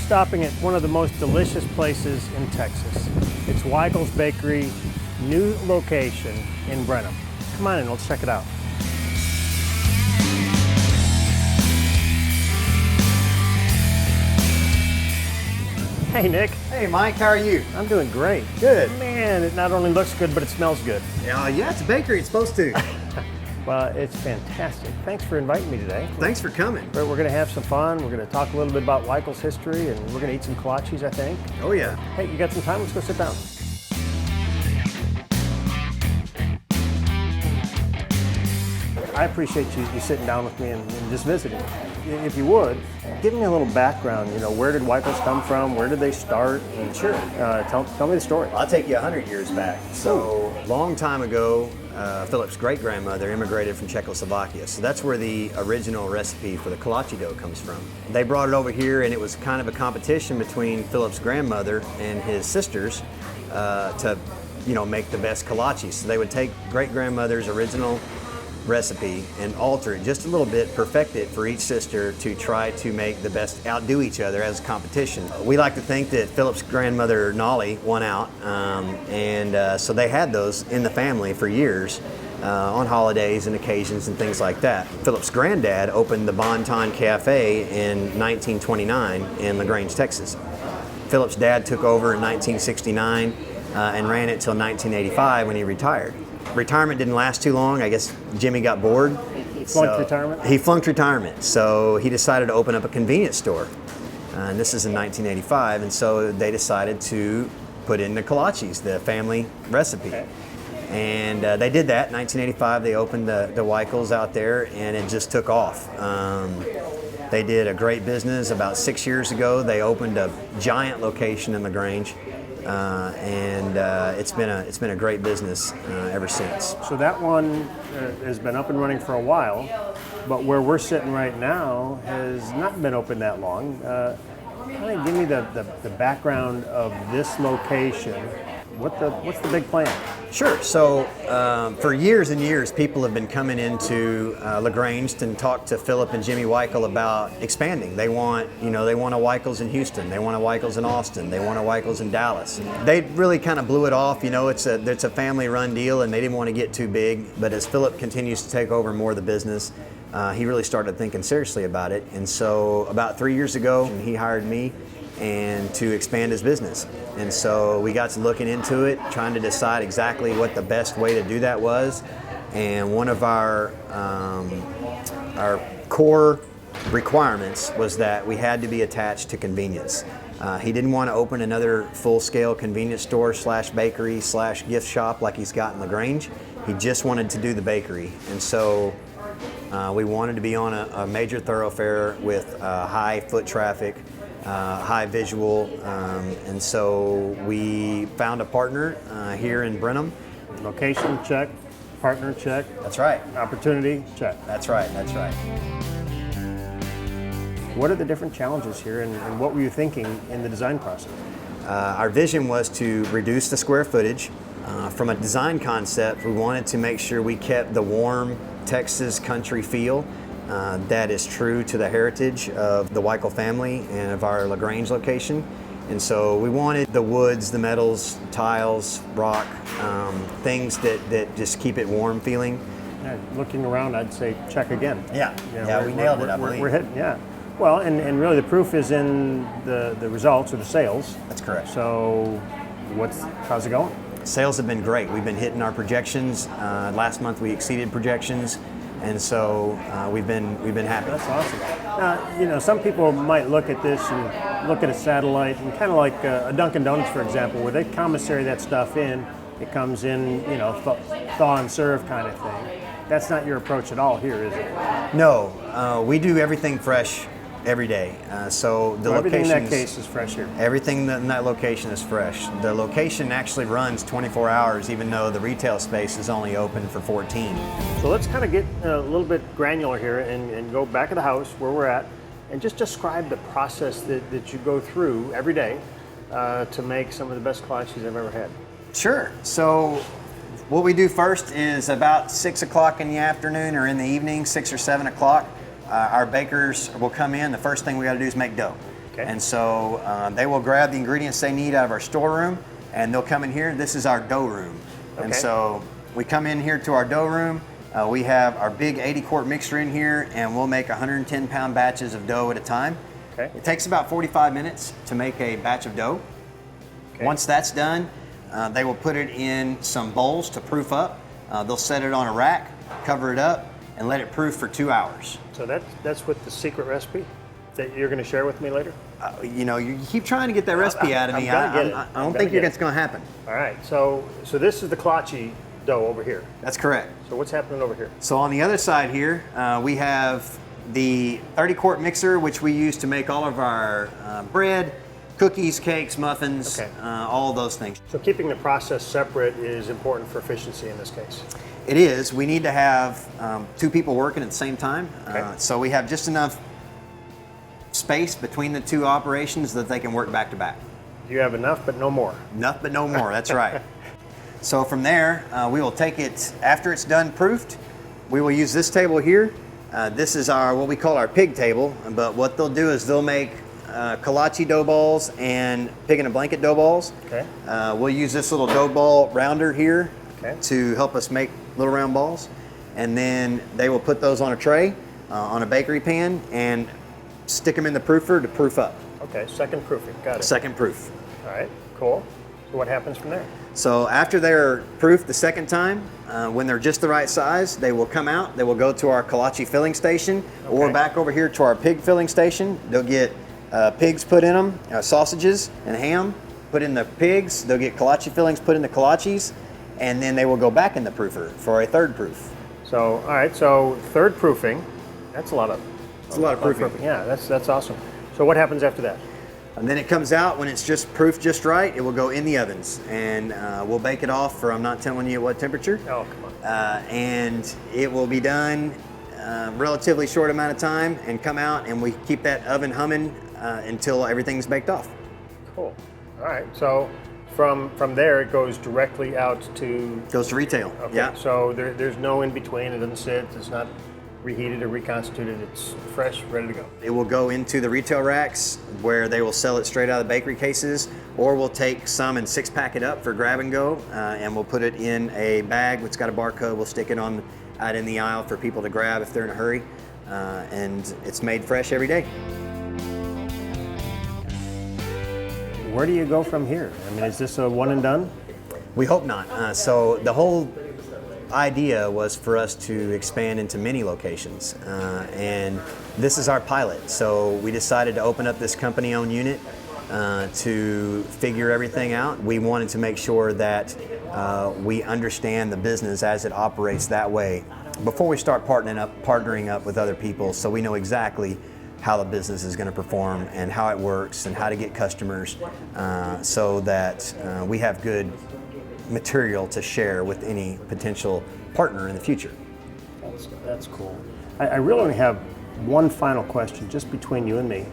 stopping at one of the most delicious places in Texas. It's Weikel's Bakery, new location in Brenham. Come on in, let's check it out. Hey Nick. Hey Mike, how are you? I'm doing great. Good. Man, it not only looks good, but it smells good. Yeah, it's a bakery, it's supposed to. Well, it's fantastic. Thanks for inviting me today. Thanks for coming. We're going to have some fun. We're going to talk a little bit about Weikel's history, and we're going to eat some kolaches, I think. Oh yeah. Hey, you got some time? Let's go sit down. I appreciate you sitting down with me and just visiting. If you would, give me a little background. You know, where did Weikel's come from? Where did they start? And Sure. Tell me the story. I'll take you 100 years back. So, long time ago, Philip's great-grandmother immigrated from Czechoslovakia. So that's where the original recipe for the kolache dough comes from. They brought it over here, and it was kind of a competition between Philip's grandmother and his sisters to, make the best kolaches. So they would take great-grandmother's original recipe and alter it just a little bit, perfect it for each sister to try to make the best, outdo each other as a competition. We like to think that Philip's grandmother Nolly won out, so they had those in the family for years on holidays and occasions and things like that. Philip's granddad opened the Bon Ton Cafe in 1929 in LaGrange, Texas. Philip's dad took over in 1969 and ran it till 1985 when he retired. Retirement didn't last too long. I guess Jimmy got bored. He flunked retirement? He flunked retirement, so he decided to open up a convenience store. And this is in 1985, and so they decided to put in the kolaches, the family recipe. Okay. And they did that. In 1985, they opened the Weikels out there, and it just took off. They did a great business. About 6 years ago, they opened a giant location in LaGrange. It's been a great business ever since. So that one has been up and running for a while, but where we're sitting right now has not been open that long. Kind of give me the background of this location. What's the big plan? Sure. So for years and years, people have been coming into LaGrange to talk to Philip and Jimmy Weikel about expanding. They want a Weikel's in Houston. They want a Weikel's in Austin. They want a Weikel's in Dallas. They really kind of blew it off. It's a family-run deal, and they didn't want to get too big. But as Philip continues to take over more of the business, he really started thinking seriously about it. And so about 3 years ago, he hired me and to expand his business. And so we got to looking into it, trying to decide exactly what the best way to do that was. And one of our core requirements was that we had to be attached to convenience. He didn't want to open another full-scale convenience store / bakery / gift shop like he's got in LaGrange. He just wanted to do the bakery. And so we wanted to be on a major thoroughfare with high foot traffic, high visual, and so we found a partner here in Brenham. Location, check. Partner, check. That's right. Opportunity, check. That's right. What are the different challenges here, and what were you thinking in the design process? Our vision was to reduce the square footage. From a design concept, we wanted to make sure we kept the warm Texas country feel that is true to the heritage of the Weikel family and of our LaGrange location. And so we wanted the woods, the metals, tiles, rock, things that just keep it warm feeling. Yeah, looking around, I'd say check again. Yeah, we nailed it, I believe. We're hitting, yeah. Well, and really the proof is in the results or the sales. That's correct. So how's it going? Sales have been great. We've been hitting our projections. Last month we exceeded projections. And so we've been happy. That's awesome. Now, some people might look at this and look at a satellite and kind of like a Dunkin' Donuts, for example, where they commissary that stuff in. It comes in, thaw and serve kind of thing. That's not your approach at all here, is it? No, we do everything fresh every day. So everything in that case is fresh here. Everything in that location is fresh. The location actually runs 24 hours, even though the retail space is only open for 14. So let's kind of get a little bit granular here and go back of the house where we're at and just describe the process that you go through every day to make some of the best kolaches I've ever had. Sure. So what we do first is about 6 o'clock in the afternoon or in the evening, 6 or 7 o'clock. Our bakers will come in. The first thing we got to do is make dough. Okay. And so they will grab the ingredients they need out of our storeroom, and they'll come in here. This is our dough room. Okay. And so we come in here to our dough room. We have our big 80-quart mixer in here, and we'll make 110-pound batches of dough at a time. Okay. It takes about 45 minutes to make a batch of dough. Okay. Once that's done, they will put it in some bowls to proof up. They'll set it on a rack, cover it up, and let it proof for 2 hours. So that's what the secret recipe that you're going to share with me later? You know, you keep trying to get that recipe out of me. I don't think it's going to happen. All right, so this is the kolache dough over here. That's correct. So what's happening over here? So on the other side here, we have the 30-quart mixer, which we use to make all of our bread, cookies, cakes, muffins, Okay. all of those things. So keeping the process separate is important for efficiency in this case. It is. We need to have 2 people working at the same time. Okay. So we have just enough space between the 2 operations that they can work back to back. You have enough, but no more. Enough but no more, that's right. So from there, we will take it, after it's done proofed, we will use this table here. This is what we call our pig table, but what they'll do is they'll make kolache dough balls and pig in a blanket dough balls. Okay. We'll use this little dough ball rounder here Okay. to help us make little round balls. And then they will put those on a tray, on a bakery pan, and stick them in the proofer to proof up. Okay, second proofing, got it. Second proof. All right, cool. So what happens from there? So after they're proofed the second time, when they're just the right size, they will come out, they will go to our kolache filling station, or Okay. back over here to our pig filling station. They'll get pigs put in them, sausages and ham put in the pigs. They'll get kolache fillings put in the kolaches, and then they will go back in the proofer for a third proof. So, all right, so third proofing, that's a lot of proofing. Yeah, that's awesome. So what happens after that? And then it comes out when it's just proofed just right. It will go in the ovens, and we'll bake it off for, I'm not telling you what temperature. Oh, come on. And it will be done relatively short amount of time and come out, and we keep that oven humming until everything's baked off. Cool. All right, so from there it goes directly out to... Goes to retail. Okay, Yeah. so there's no in between, it doesn't sit, it's not reheated or reconstituted, it's fresh, ready to go. It will go into the retail racks where they will sell it straight out of the bakery cases, or we'll take some and 6-pack it up for grab and go, and we'll put it in a bag that's got a barcode. We'll stick it on out in the aisle for people to grab if they're in a hurry, and it's made fresh every day. Where do you go from here? I mean, is this a one and done? We hope not. So the whole idea was for us to expand into many locations, and this is our pilot. So we decided to open up this company-owned unit to figure everything out. We wanted to make sure that we understand the business as it operates that way before we start partnering up with other people, so we know exactly how the business is going to perform and how it works and how to get customers, so that we have good material to share with any potential partner in the future. That's cool. I really only have one final question, just between you and me.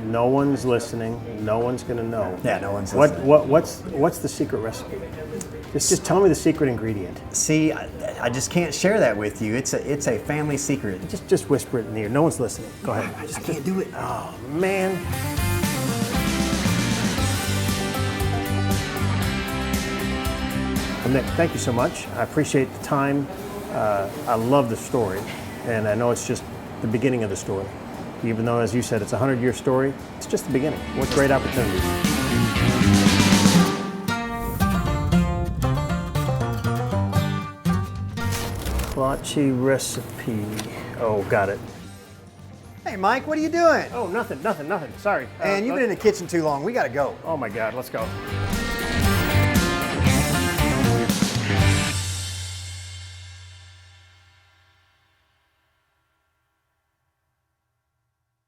No one's listening. No one's going to know. Yeah, no one's listening. What's the secret recipe? Just tell me the secret ingredient. See, I just can't share that with you. It's a family secret. Just whisper it in the ear. No one's listening. Go ahead. I just can't do it. Oh man. Well, Nick, thank you so much. I appreciate the time. I love the story, and I know it's just the beginning of the story. Even though, as you said, it's a 100-year story, it's just the beginning. What great opportunities. Kolache recipe. Oh, got it. Hey, Mike, what are you doing? Oh, nothing. Sorry. Man, you've been in the kitchen too long. We got to go. Oh my God, let's go.